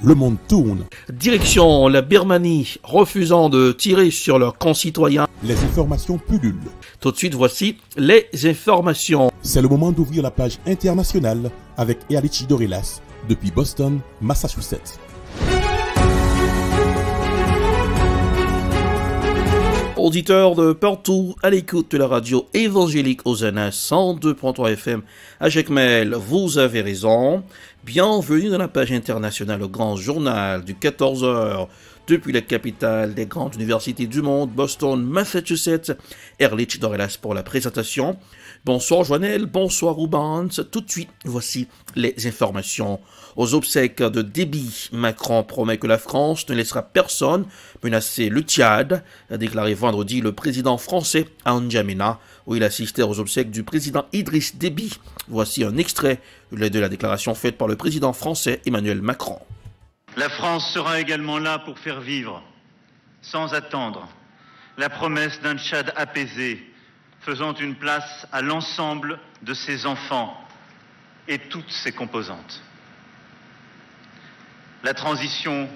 le monde tourne. Direction la Birmanie, refusant de tirer sur leurs concitoyens. Les informations pullulent. Tout de suite, voici les informations. C'est le moment d'ouvrir la page internationale avec Erlichi Dorelas depuis Boston, Massachusetts. Auditeurs de partout à l'écoute de la radio évangélique Hosanna 102.3 FM à Jacmel, vous avez raison. Bienvenue dans la page internationale, au grand journal du 14h depuis la capitale des grandes universités du monde, Boston, Massachusetts. Erlich Dorelas pour la présentation. Bonsoir Joannel, bonsoir Rubans. Tout de suite, voici les informations. Aux obsèques de Déby, Macron promet que la France ne laissera personne menacer le Tchad, a déclaré vendredi le président français à N'Djamena, où il assistait aux obsèques du président Idriss Déby. Voici un extrait de la déclaration faite par le président français Emmanuel Macron. La France sera également là pour faire vivre, sans attendre, la promesse d'un Tchad apaisé, faisant une place à l'ensemble de ses enfants et toutes ses composantes. La transition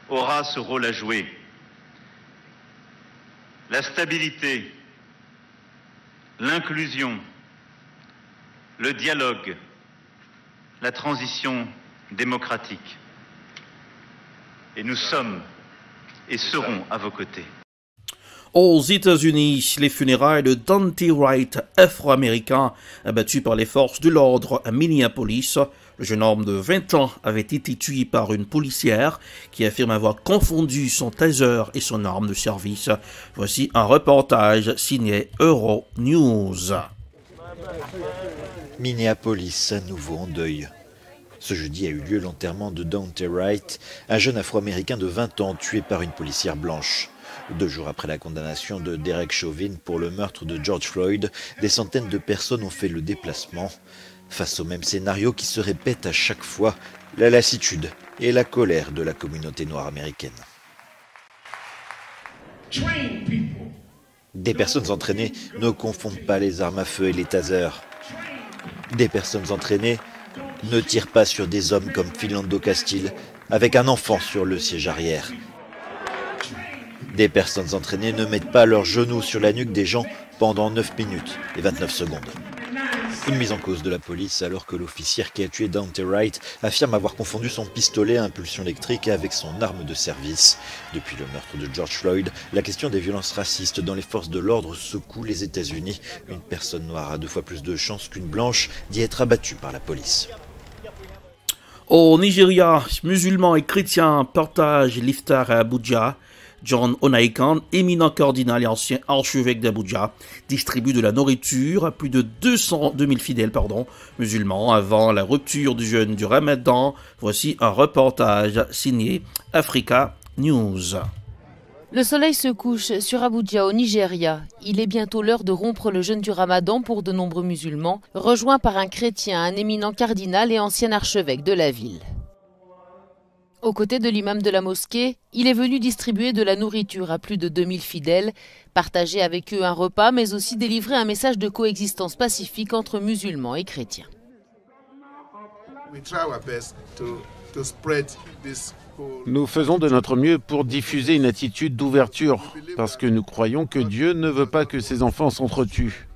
aura ce rôle à jouer. La stabilité, l'inclusion, le dialogue, la transition démocratique. Et nous sommes et serons à vos côtés. Aux États-Unis, les funérailles de Daunte Wright, afro-américain, abattu par les forces de l'ordre à Minneapolis. Le jeune homme de 20 ans avait été tué par une policière qui affirme avoir confondu son taser et son arme de service. Voici un reportage signé Euronews. Minneapolis, à nouveau en deuil. Ce jeudi a eu lieu l'enterrement de Daunte Wright, un jeune afro-américain de 20 ans tué par une policière blanche. 2 jours après la condamnation de Derek Chauvin pour le meurtre de George Floyd, des centaines de personnes ont fait le déplacement. Face au même scénario qui se répète à chaque fois, la lassitude et la colère de la communauté noire américaine. Des personnes entraînées ne confondent pas les armes à feu et les tasers. Des personnes entraînées ne tirent pas sur des hommes comme Philando Castile avec un enfant sur le siège arrière. Des personnes entraînées ne mettent pas leurs genoux sur la nuque des gens pendant 9 minutes et 29 secondes. Une mise en cause de la police alors que l'officière qui a tué Daunte Wright affirme avoir confondu son pistolet à impulsion électrique avec son arme de service. Depuis le meurtre de George Floyd, la question des violences racistes dans les forces de l'ordre secoue les États-Unis. Une personne noire a 2 fois plus de chances qu'une blanche d'y être abattue par la police. Au Nigeria, musulmans et chrétiens partagent l'iftar à Abuja. John Onaikan, éminent cardinal et ancien archevêque d'Abuja, distribue de la nourriture à plus de 202 000 fidèles musulmans avant la rupture du jeûne du Ramadan. Voici un reportage signé Africa News. Le soleil se couche sur Abuja au Nigeria. Il est bientôt l'heure de rompre le jeûne du Ramadan pour de nombreux musulmans, rejoints par un chrétien, un éminent cardinal et ancien archevêque de la ville. Aux côtés de l'imam de la mosquée, il est venu distribuer de la nourriture à plus de 2000 fidèles, partager avec eux un repas, mais aussi délivrer un message de coexistence pacifique entre musulmans et chrétiens. Nous faisons de notre mieux pour diffuser une attitude d'ouverture, parce que nous croyons que Dieu ne veut pas que ses enfants s'entretuent.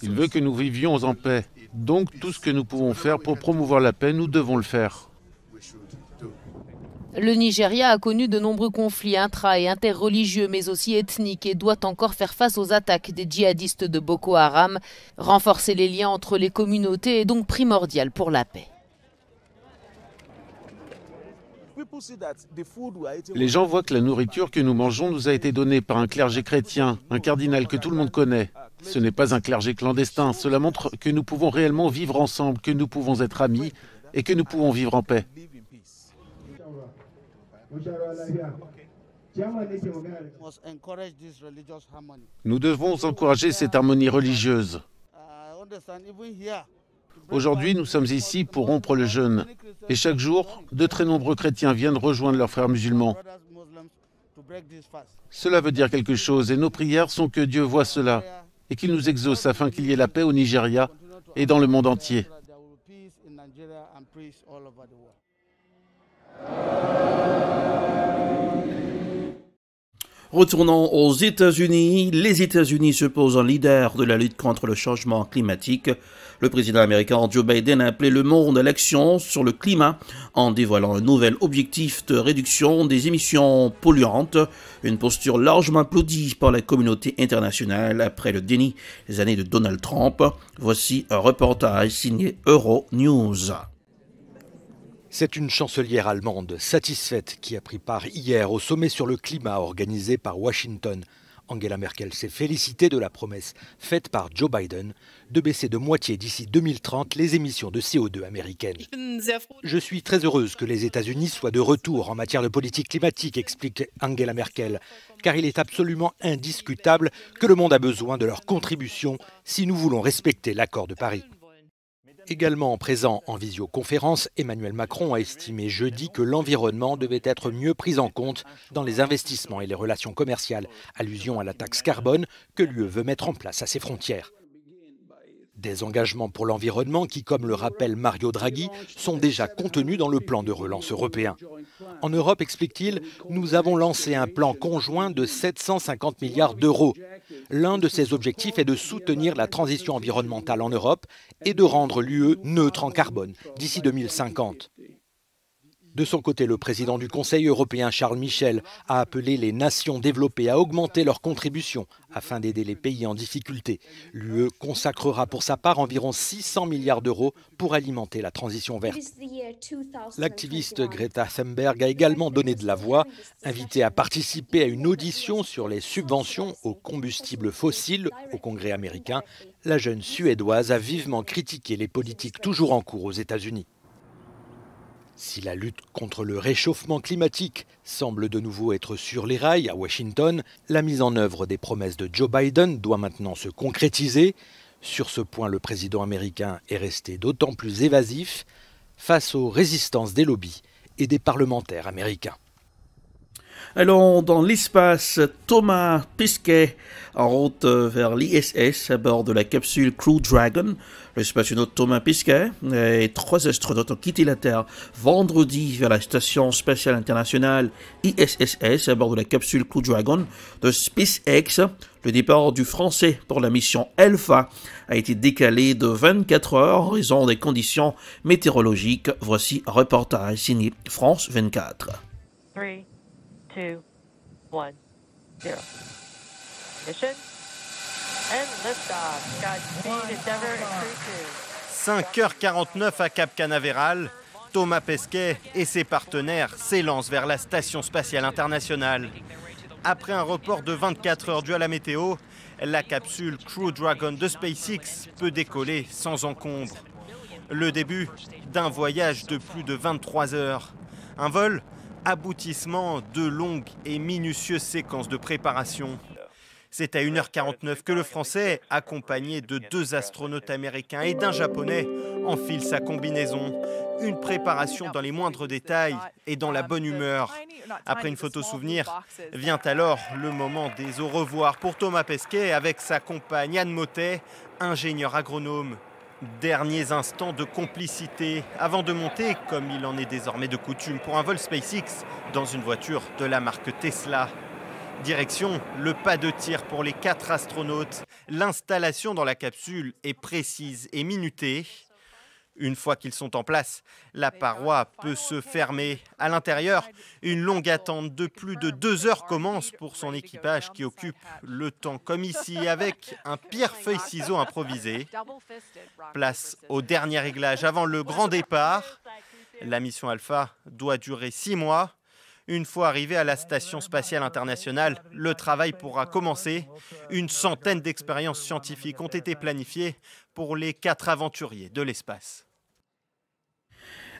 Il veut que nous vivions en paix. Donc tout ce que nous pouvons faire pour promouvoir la paix, nous devons le faire. Le Nigeria a connu de nombreux conflits intra- et interreligieux, mais aussi ethniques, et doit encore faire face aux attaques des djihadistes de Boko Haram. Renforcer les liens entre les communautés est donc primordial pour la paix. Les gens voient que la nourriture que nous mangeons nous a été donnée par un clergé chrétien, un cardinal que tout le monde connaît. Ce n'est pas un clergé clandestin. Cela montre que nous pouvons réellement vivre ensemble, que nous pouvons être amis et que nous pouvons vivre en paix. Nous devons encourager cette harmonie religieuse. Aujourd'hui, nous sommes ici pour rompre le jeûne. Et chaque jour, de très nombreux chrétiens viennent rejoindre leurs frères musulmans. Cela veut dire quelque chose et nos prières sont que Dieu voit cela et qu'il nous exauce afin qu'il y ait la paix au Nigeria et dans le monde entier. Retournons aux États-Unis. Les États-Unis se posent en leader de la lutte contre le changement climatique. Le président américain Joe Biden a appelé le monde à l'action sur le climat en dévoilant un nouvel objectif de réduction des émissions polluantes, une posture largement applaudie par la communauté internationale après le déni des années de Donald Trump. Voici un reportage signé Euronews. C'est une chancelière allemande satisfaite qui a pris part hier au sommet sur le climat organisé par Washington. Angela Merkel s'est félicitée de la promesse faite par Joe Biden de baisser de moitié d'ici 2030 les émissions de CO2 américaines. Je suis très heureuse que les États-Unis soient de retour en matière de politique climatique, explique Angela Merkel, car il est absolument indiscutable que le monde a besoin de leur contribution si nous voulons respecter l'accord de Paris. Également présent en visioconférence, Emmanuel Macron a estimé jeudi que l'environnement devait être mieux pris en compte dans les investissements et les relations commerciales, allusion à la taxe carbone que l'UE veut mettre en place à ses frontières. Des engagements pour l'environnement qui, comme le rappelle Mario Draghi, sont déjà contenus dans le plan de relance européen. En Europe, explique-t-il, nous avons lancé un plan conjoint de 750 milliards d'euros. L'un de ces objectifs est de soutenir la transition environnementale en Europe et de rendre l'UE neutre en carbone d'ici 2050. De son côté, le président du Conseil européen, Charles Michel, a appelé les nations développées à augmenter leurs contributions afin d'aider les pays en difficulté. L'UE consacrera pour sa part environ 600 milliards d'euros pour alimenter la transition verte. L'activiste Greta Thunberg a également donné de la voix, invitée à participer à une audition sur les subventions aux combustibles fossiles au Congrès américain. La jeune Suédoise a vivement critiqué les politiques toujours en cours aux États-Unis. Si la lutte contre le réchauffement climatique semble de nouveau être sur les rails à Washington, la mise en œuvre des promesses de Joe Biden doit maintenant se concrétiser. Sur ce point, le président américain est resté d'autant plus évasif face aux résistances des lobbies et des parlementaires américains. Allons dans l'espace. Thomas Pesquet en route vers l'ISS à bord de la capsule Crew Dragon. Le spationaute Thomas Pesquet et 3 astronautes ont quitté la Terre vendredi vers la station spatiale internationale ISS à bord de la capsule Crew Dragon de SpaceX. Le départ du Français pour la mission Alpha a été décalé de 24 heures en raison des conditions météorologiques. Voici un reportage signé France 24. 3, 2, 1, 0. Mission and liftoff. Godspeed, Endeavour and Crew 2. 5h49 à Cap Canaveral, Thomas Pesquet et ses partenaires s'élancent vers la Station spatiale internationale. Après un report de 24 heures dû à la météo, la capsule Crew Dragon de SpaceX peut décoller sans encombre. Le début d'un voyage de plus de 23 heures. Un vol aboutissement de longues et minutieuses séquences de préparation. C'est à 1h49 que le Français, accompagné de 2 astronautes américains et d'un Japonais, enfile sa combinaison. Une préparation dans les moindres détails et dans la bonne humeur. Après une photo souvenir, vient alors le moment des au revoir pour Thomas Pesquet avec sa compagne Anne Mottet, ingénieur agronome. Derniers instants de complicité avant de monter, comme il en est désormais de coutume pour un vol SpaceX, dans une voiture de la marque Tesla. Direction, le pas de tir pour les 4 astronautes. L'installation dans la capsule est précise et minutée. Une fois qu'ils sont en place, la paroi peut se fermer. À l'intérieur, une longue attente de plus de 2 heures commence pour son équipage qui occupe le temps comme ici avec un pierre-feuille-ciseau improvisé. Place au dernier réglage avant le grand départ. La mission Alpha doit durer 6 mois. Une fois arrivé à la Station spatiale internationale, le travail pourra commencer. Une centaine d'expériences scientifiques ont été planifiées pour les 4 aventuriers de l'espace.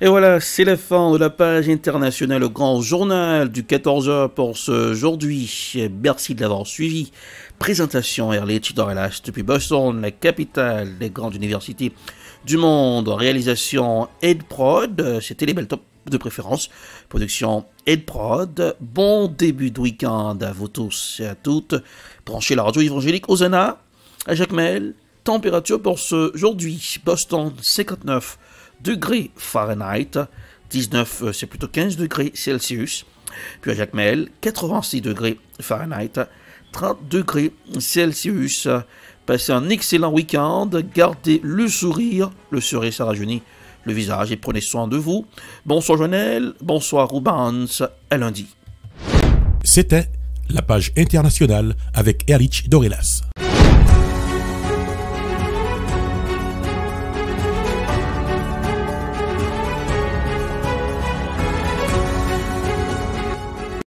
Et voilà, c'est la fin de la page internationale au grand journal du 14h pour ce aujourd'hui. Merci de l'avoir suivi. Présentation Erlich Dorelas depuis Boston, la capitale des grandes universités du monde. Réalisation EdProd, c'était les belles tops de préférence. Production EdProd. Bon début de week-end à vous tous et à toutes. Branchez la radio évangélique Hosanna à Jacmel. Température pour ce aujourd'hui, Boston 59 degrés Fahrenheit, 19, c'est plutôt 15 degrés Celsius. Puis à Jacmel, 86 degrés Fahrenheit, 30 degrés Celsius. Passez un excellent week-end, gardez le sourire ça rajeunit le visage et prenez soin de vous. Bonsoir Joël, bonsoir Rubens, à lundi. C'était la page internationale avec Erlich Dorelas.